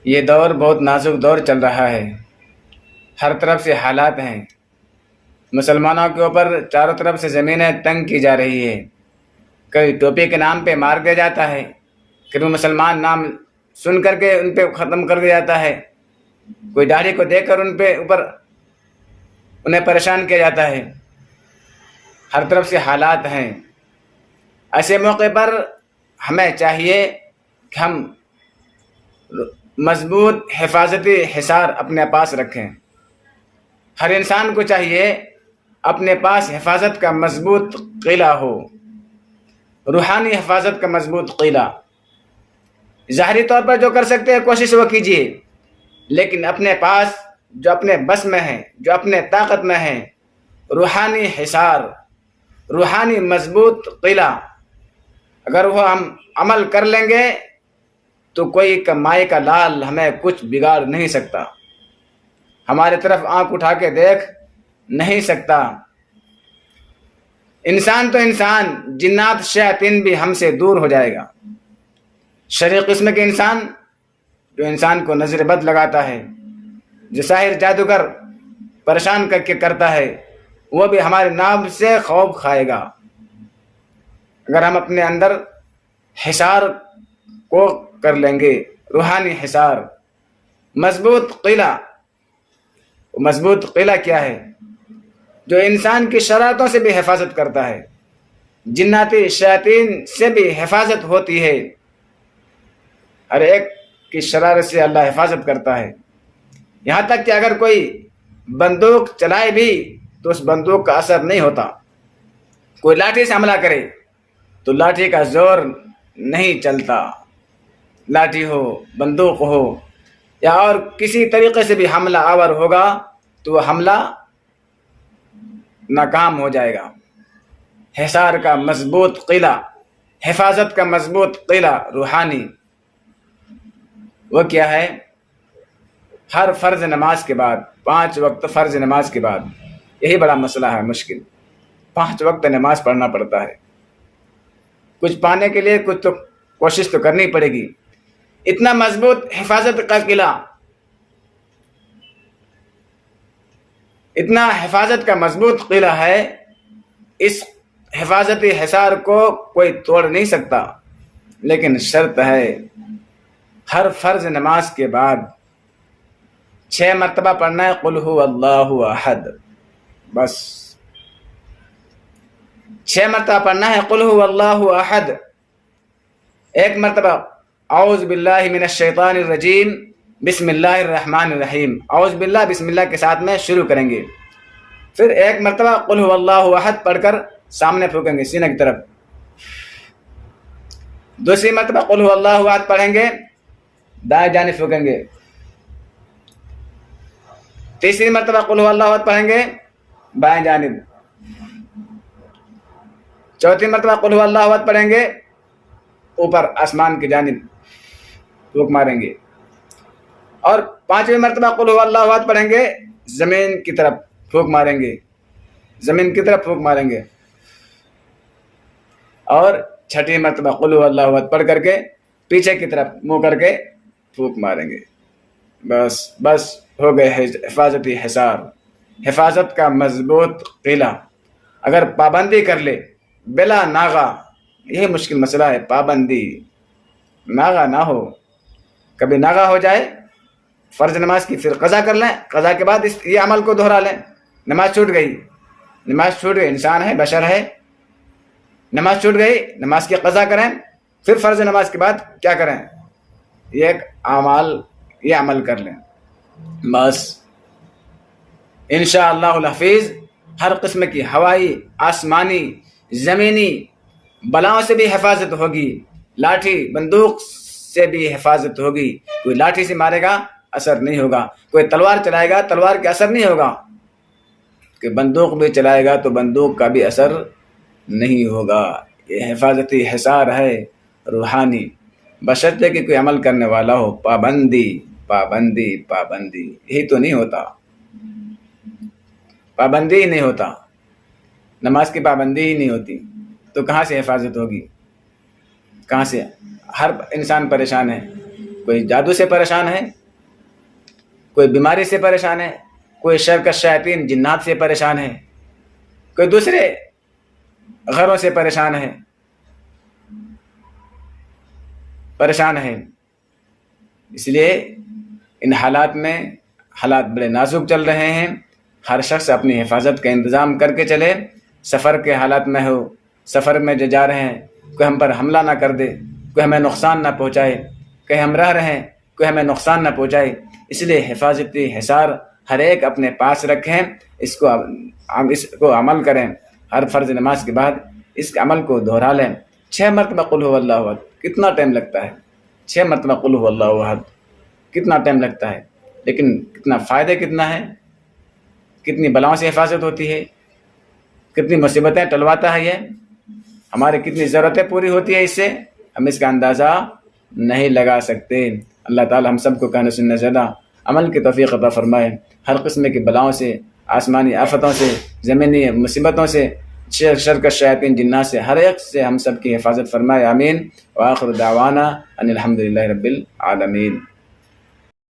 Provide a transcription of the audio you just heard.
یہ دور بہت نازک دور چل رہا ہے، ہر طرف سے حالات ہیں۔ مسلمانوں کے اوپر چاروں طرف سے زمینیں تنگ کی جا رہی ہے۔ کبھی ٹوپی کے نام پہ مار دیا جاتا ہے، کبھی مسلمان نام سن کر کے ان پہ ختم کر دیا جاتا ہے، کوئی داڑھی کو دیکھ کر ان پہ اوپر انہیں پریشان کیا جاتا ہے۔ ہر طرف سے حالات ہیں۔ ایسے موقع پر ہمیں چاہیے کہ ہم مضبوط حفاظتی حصار اپنے پاس رکھیں۔ ہر انسان کو چاہیے اپنے پاس حفاظت کا مضبوط قلعہ ہو، روحانی حفاظت کا مضبوط قلعہ۔ ظاہری طور پر جو کر سکتے ہیں کوشش وہ کیجیے، لیکن اپنے پاس جو اپنے بس میں ہے، جو اپنے طاقت میں ہے، روحانی حصار، روحانی مضبوط قلعہ، اگر وہ ہم عمل کر لیں گے تو کوئی مائی کا لال ہمیں کچھ بگاڑ نہیں سکتا، ہماری طرف آنکھ اٹھا کے دیکھ نہیں سکتا۔ انسان تو انسان، جنات شیاطین بھی ہم سے دور ہو جائے گا۔ شرعی قسم کے انسان جو انسان کو نظر بد لگاتا ہے، جو ساحر جادوگر پریشان کر کے کرتا ہے، وہ بھی ہمارے نام سے خوف کھائے گا۔ اگر ہم اپنے اندر حصار کو کر لیں گے، روحانی حصار، مضبوط قلعہ۔ مضبوط قلعہ کیا ہے؟ جو انسان کی شرارتوں سے بھی حفاظت کرتا ہے، جناتی شیاطین سے بھی حفاظت ہوتی ہے۔ ہر ایک کی شرارت سے اللہ حفاظت کرتا ہے، یہاں تک کہ اگر کوئی بندوق چلائے بھی تو اس بندوق کا اثر نہیں ہوتا۔ کوئی لاٹھی سے حملہ کرے تو لاٹھی کا زور نہیں چلتا، لاٹھی ہو، بندوق ہو، یا اور کسی طریقے سے بھی حملہ آور ہوگا تو وہ حملہ ناکام ہو جائے گا۔ حصار کا مضبوط قلعہ، حفاظت کا مضبوط قلعہ روحانی، وہ کیا ہے؟ ہر فرض نماز کے بعد، 5 وقت فرض نماز کے بعد، یہی بڑا مسئلہ ہے، مشکل۔ 5 وقت نماز پڑھنا پڑتا ہے، کچھ پانے کے لیے کچھ تو کوشش تو کرنی پڑے گی۔ اتنا مضبوط حفاظت کا قلعہ، اتنا حفاظت کا مضبوط قلعہ ہے، اس حفاظتی حصار کو کوئی توڑ نہیں سکتا۔ لیکن شرط ہے ہر فرض نماز کے بعد 6 مرتبہ پڑھنا ہے قل هو اللہ احد، بس 6 مرتبہ پڑھنا ہے قل هو اللہ احد۔ 1 مرتبہ اعوذ باللہ من الشیطان الرجیم بسم اللہ الرحمن الرحیم، اعوذ باللہ بسم اللہ کے ساتھ میں شروع کریں گے، پھر 1 مرتبہ قل هو اللہ احد پڑھ کر سامنے پھونکیں گے سینے کی طرف، دوسری مرتبہ قل هو اللہ احد پڑھیں گے، دائیں جانب پھونکیں گے، تیسری مرتبہ قل هو اللہ احد پڑھیں گے، بائیں جانب، چوتھی مرتبہ قل هو اللہ احد پڑھیں گے، اوپر آسمان کی جانب پھونک ماریں گے، اور 5ویں مرتبہ قل هو اللہ احد پڑھیں گے، زمین کی طرف پھونک ماریں گے، زمین کی طرف پھونک ماریں گے، اور 6ٹھی مرتبہ قل هو اللہ احد پڑھ کر کے پیچھے کی طرف منہ کر کے پھونک ماریں گے۔ بس ہو گئے حفاظتی حصار، حفاظت کا مضبوط قلعہ۔ اگر پابندی کر لے بلا ناغہ، یہی مشکل مسئلہ ہے، پابندی، ناغہ نہ ہو، کبھی ناغہ ہو جائے فرض نماز کی، پھر قضا کر لیں، قضا کے بعد یہ عمل کو دہرا لیں۔ نماز چھوٹ گئی، نماز چھوٹ گئی، انسان ہے، بشر ہے، نماز چھوٹ گئی، نماز کی قضا کریں، پھر فرض نماز کے بعد کیا کریں؟ یہ عمل کر لیں، بس انشاءاللہ الحفیظ ہر قسم کی ہوائی، آسمانی، زمینی بلاؤں سے بھی حفاظت ہوگی، لاٹھی بندوق سے بھی حفاظت ہوگی۔ کوئی لاٹھی سے مارے گا اثر نہیں ہوگا، کوئی تلوار چلائے گا تلوار کا اثر نہیں ہوگا، کہ بندوق بھی چلائے گا تو بندوق کا بھی اثر نہیں ہوگا۔ یہ حفاظتی حصار ہے روحانی، بشرطے کہ کوئی عمل کرنے والا ہو۔ پابندی پابندی پابندی، یہی تو نہیں ہوتا، پابندی ہی نہیں ہوتا، نماز کی پابندی ہی نہیں ہوتی تو کہاں سے حفاظت ہوگی؟ کہاں سے؟ ہر انسان پریشان ہے، کوئی جادو سے پریشان ہے، کوئی بیماری سے پریشان ہے، کوئی شرکش شیاطین جنات سے پریشان ہے، کوئی دوسرے غرضوں سے پریشان ہے۔ اس لیے ان حالات میں حالات بڑے نازک چل رہے ہیں، ہر شخص اپنی حفاظت کا انتظام کر کے چلے۔ سفر کے حالات میں ہو، سفر میں جو جا رہے ہیں کوئی ہم پر حملہ نہ کر دے، کوئی ہمیں نقصان نہ پہنچائے، کہیں ہم رہ رہے ہیں کوئی ہمیں نقصان نہ پہنچائے۔ اس لیے حفاظتی حصار ہر ایک اپنے پاس رکھیں، اس کو عمل کریں۔ ہر فرض نماز کے بعد اس کے عمل کو دہرا لیں۔ 6 مرتبہ قل هو اللہ احد، کتنا ٹائم لگتا ہے؟ 6 مرتبہ قل هو اللہ احد کتنا ٹائم لگتا ہے، لیکن کتنا فائدہ کتنا ہے، کتنی بلاؤں سے حفاظت ہوتی ہے، کتنی مصیبتیں ٹلواتا ہے، یہ ہماری کتنی ضرورتیں پوری ہوتی ہے اس سے، ہم اس کا اندازہ نہیں لگا سکتے۔ اللہ تعالی ہم سب کو کہنے سننے زیادہ عمل کی توفیق عطا فرمائے۔ ہر قسم کی بلاؤں سے، آسمانی آفتوں سے، زمینی مصیبتوں سے، شرکش شیاطین جنات سے، ہر ایک سے ہم سب کی حفاظت فرمائے، آمین۔ وآخر دعوانا ان الحمد للہ رب العالمین۔